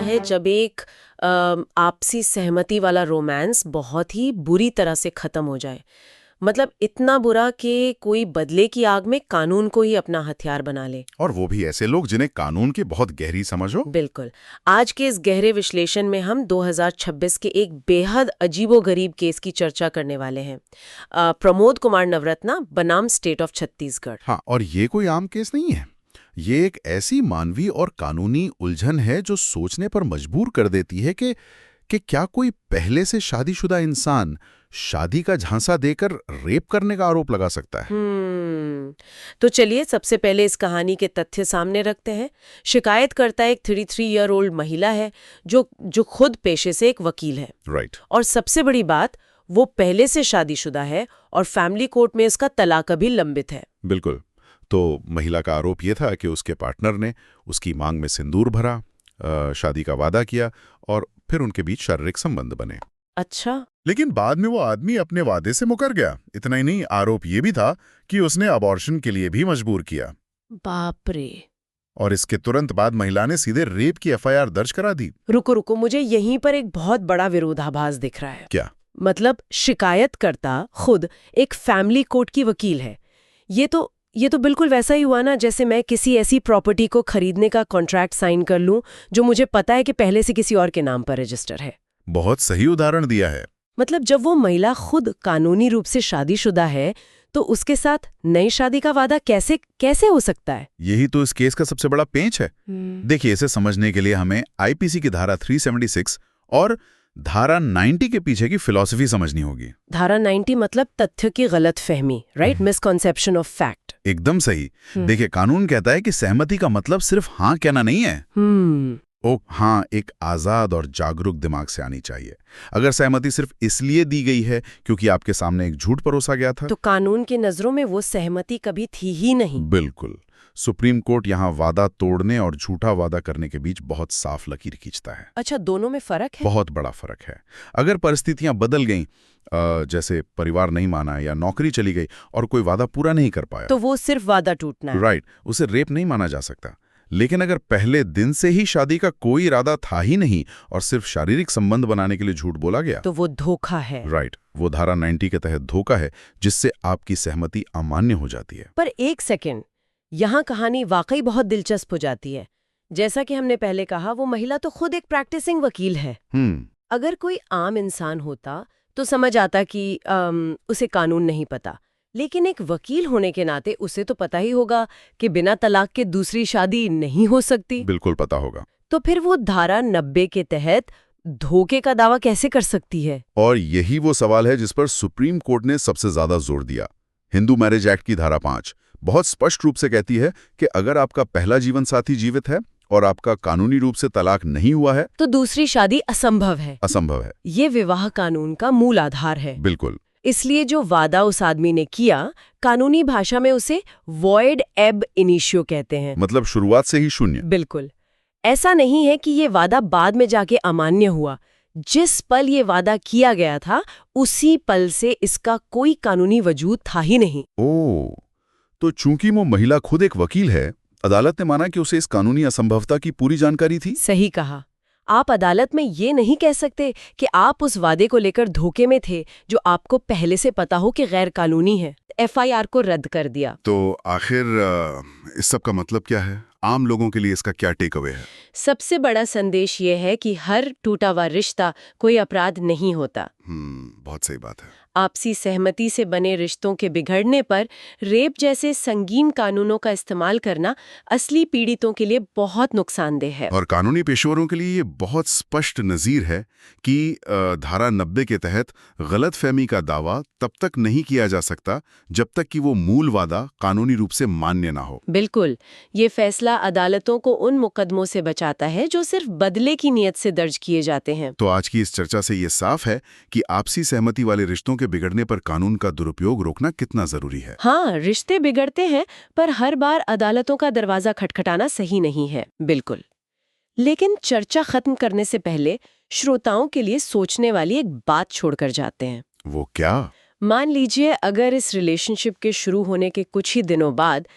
है जब एक आपसी सहमति वाला रोमांस बहुत ही बुरी तरह से खत्म हो जाए। मतलब इतना बुरा कि कोई बदले की आग में कानून को ही अपना हथियार बना ले। और वो भी ऐसे लोग जिन्हें कानून की बहुत गहरी समझ हो। बिल्कुल। आज के इस गहरे विश्लेषण में हम 2026 के एक बेहद अजीबोगरीब केस की चर्चा करने वाले हैं। प्रमोद कुमार नवरत्ना बनाम स्टेट ऑफ छत्तीसगढ़। हाँ, और ये कोई आम केस नहीं है। ये एक ऐसी मानवीय और कानूनी उलझन है जो सोचने पर मजबूर कर देती है कि क्या कोई पहले से शादीशुदा इंसान शादी का झांसा देकर रेप करने का आरोप लगा सकता है। तो चलिए सबसे पहले इस कहानी के तथ्य सामने रखते हैं। शिकायतकर्ता एक 33 ईयर ओल्ड महिला है जो खुद पेशे से एक वकील है। राइट। और सबसे बड़ी बात, वो पहले से शादीशुदा है और फैमिली कोर्ट में इसका तलाक अभी लंबित है। बिल्कुल। तो महिला का आरोप यह था कि उसके पार्टनर ने उसकी मांग में सिंदूर भरा, शादी का वादा किया और फिर उनके बीच शारीरिक संबंध बने। अच्छा। लेकिन बाद में वो आदमी अपने वादे से मुकर गया। इतना ही नहीं, आरोप ये भी था कि उसने अबॉर्शन के लिए भी मजबूर किया। बाप रे। और इसके तुरंत बाद महिला ने सीधे रेप की एफआईआर दर्ज करा दी। रुको, मुझे यहीं पर एक बहुत बड़ा विरोधाभास दिख रहा है। क्या? मतलब शिकायतकर्ता खुद एक फैमिली कोर्ट की वकील है। ये तो बिल्कुल वैसा ही हुआ ना जैसे मैं किसी ऐसी प्रॉपर्टी को खरीदने का कॉन्ट्रैक्ट साइन कर लूं जो मुझे पता है कि पहले से किसी और के नाम पर रजिस्टर है। बहुत सही उदाहरण दिया है। मतलब जब वो महिला खुद कानूनी रूप से शादीशुदा है तो उसके साथ नई शादी का वादा कैसे हो सकता है? यही तो इस केस का सबसे बड़ा पेंच है। देखिए, इसे समझने के लिए हमें आईपीसी की धारा 376 और धारा 90 के पीछे की फिलॉसफी समझनी होगी। धारा 90 मतलब तथ्य की गलत फहमी, राइट? Misconception of fact. एकदम सही। देखिए, कानून कहता है कि सहमति का मतलब सिर्फ हाँ कहना नहीं है। हाँ, एक आजाद और जागरूक दिमाग से आनी चाहिए। अगर सहमति सिर्फ इसलिए दी गई है क्योंकि आपके सामने एक झूठ परोसा गया था, तो कानून की नजरों में वो सहमति कभी थी ही नहीं। बिल्कुल। सुप्रीम कोर्ट यहाँ वादा तोड़ने और झूठा वादा करने के बीच बहुत साफ लकीर खींचता है। अच्छा, दोनों में फर्क है? बहुत बड़ा फर्क है। अगर परिस्थितियां बदल गईं, जैसे परिवार नहीं माना या नौकरी चली गई और कोई वादा पूरा नहीं कर पाया, तो वो सिर्फ वादा टूटना है। राइट, उसे रेप नहीं माना जा सकता। लेकिन अगर पहले दिन से ही शादी का कोई इरादा था ही नहीं और सिर्फ शारीरिक संबंध बनाने के लिए झूठ बोला गया, तो वो धोखा है। राइट, वो धारा 90 के तहत धोखा है, जिससे आपकी सहमति अमान्य हो जाती है। पर एक सेकंड, यहाँ कहानी वाकई बहुत दिलचस्प हो जाती है। जैसा कि हमने पहले कहा, वो महिला तो खुद एक प्रैक्टिसिंग वकील है। अगर कोई आम इंसान होता तो समझ आता कि उसे कानून नहीं पता, लेकिन एक वकील होने के नाते उसे तो पता ही होगा कि बिना तलाक के दूसरी शादी नहीं हो सकती। बिल्कुल पता होगा। तो फिर वो धारा 90 के तहत धोखे का दावा कैसे कर सकती है? और यही वो सवाल है जिस पर सुप्रीम कोर्ट ने सबसे ज्यादा जोर दिया। हिंदू मैरिज एक्ट की धारा 5 बहुत स्पष्ट रूप से कहती है कि अगर आपका पहला जीवन साथी जीवित है और आपका कानूनी रूप से तलाक नहीं हुआ है, तो दूसरी शादी असंभव है। असंभव है। ये विवाह कानून का मूल आधार है। बिल्कुल। इसलिए जो वादा उस आदमी ने किया, कानूनी भाषा में उसे वॉइड एब इनिशियो कहते हैं। मतलब शुरुआत से ही शून्य। बिल्कुल। ऐसा नहीं है कि ये वादा बाद में जाके अमान्य हुआ। जिस पल ये वादा किया गया था, उसी पल से इसका कोई कानूनी वजूद था ही नहीं। ओह, तो चूंकि वो महिला खुद एक वकील है, अदालत ने माना कि उसे इस कानूनी असंभवता की पूरी जानकारी थी। सही कहा। आप अदालत में ये नहीं कह सकते कि आप उस वादे को लेकर धोखे में थे जो आपको पहले से पता हो कि गैर कानूनी है। एफआईआर को रद्द कर दिया। तो आखिर इस सब का मतलब क्या है? आम लोगों के लिए इसका क्या टेक अवे है? सबसे बड़ा संदेश ये है कि हर टूटा हुआ रिश्ता कोई अपराध नहीं होता। बहुत सही बात है। आपसी सहमति से बने रिश्तों के बिगड़ने पर रेप जैसे संगीन कानूनों का इस्तेमाल करना असली पीड़ितों के लिए बहुत नुकसानदेह है। और कानूनी पेशेवरों के लिए ये बहुत स्पष्ट नज़ीर है कि धारा 90 के तहत गलतफहमी का दावा तब तक नहीं किया जा सकता जब तक कि वो मूल वादा कानूनी रूप से मान्य ना हो। बिल्कुल। ये फैसला अदालतों को उन मुकदमों से बचाता है जो सिर्फ बदले की नीयत से दर्ज किए जाते हैं। तो आज की इस चर्चा से ये साफ है कि आपसी सहमति वाले रिश्तों के बिगड़ने पर कानून का दुरुपयोग रोकना कितना जरूरी है। हाँ, रिश्ते बिगड़ते हैं, पर हर बार अदालतों का दरवाजा खटखटाना सही नहीं है। बिल्कुल। लेकिन चर्चा खत्म करने से पहले श्रोताओं के लिए सोचने वाली एक बात छोड़कर जाते हैं। वो क्या? मान लीजिए अगर इस रिलेशनशिप के शुरू होने के कुछ ही दिनों बाद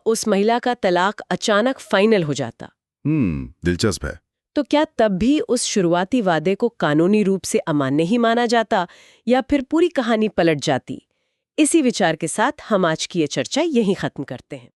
उस महिला का तलाक अचानक फाइनल हो जाता। दिलचस्प है। तो क्या तब भी उस शुरुआती वादे को कानूनी रूप से अमान्य ही माना जाता या फिर पूरी कहानी पलट जाती? इसी विचार के साथ हम आज की ये चर्चा यहीं खत्म करते हैं।